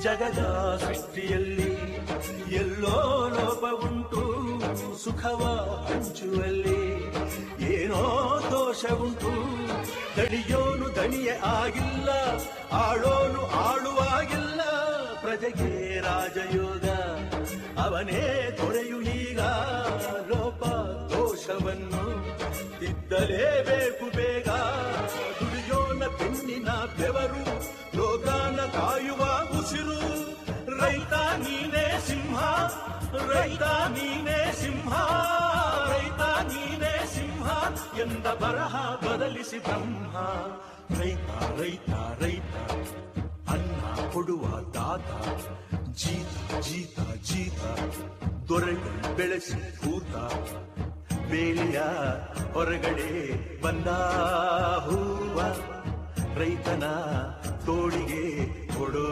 ಜಗದ ಸೃಷ್ಟಿಯಲ್ಲಿ ಎಲ್ಲೋ ಲೋಪ ಉಂಟು, ಸುಖವ ಹಂಚುವಲ್ಲಿ ಏನೋ ದೋಷ ಉಂಟು. ದಣಿಯೋನು ದಣಿಯೇ ಆಗಿಲ್ಲ, ಆಳೋನು ಆಳುವಾಗಿಲ್ಲ. ಪ್ರಜೆಗೆ ರಾಜಯೋಗ ಅವನೇ ದೊರೆಯು ಈಗ. ಲೋಪ ದೋಷವನ್ನು ತಿದ್ದಲೇಬೇಕು ಬೇಗ. ದುಡಿಯೋನ ಬೆನ್ನಿನ ಬೆವರು, ಲೋಕಾನ ಕಾಯುವ ಉಸಿರು. ರೈತ ನೀನೇ ಸಿಂಹ, ರೈತ ನೀನೇ ಸಿಂಹ, ರೈತ ನೀನೇ ಸಿಂಹ ಎಂದ ಬರಹ ಬದಲಿಸಿ ಬ್ರಹ್ಮ. ರೈತ ರೈತ ರೈತ ಅನ್ನ ಕೊಡುವ ದಾತ, ಜೀತ ಜೀತ ಜೀತ ದೊರೆಗಳು ಬೆಳೆಸಿ ಕೂತ. ಬೇಲಿಯ ಹೊರಗಡೆ ಬಂದ ಹೂವ, ರೈತನ ತೋಳಿಗೆ ಕೊಡೋ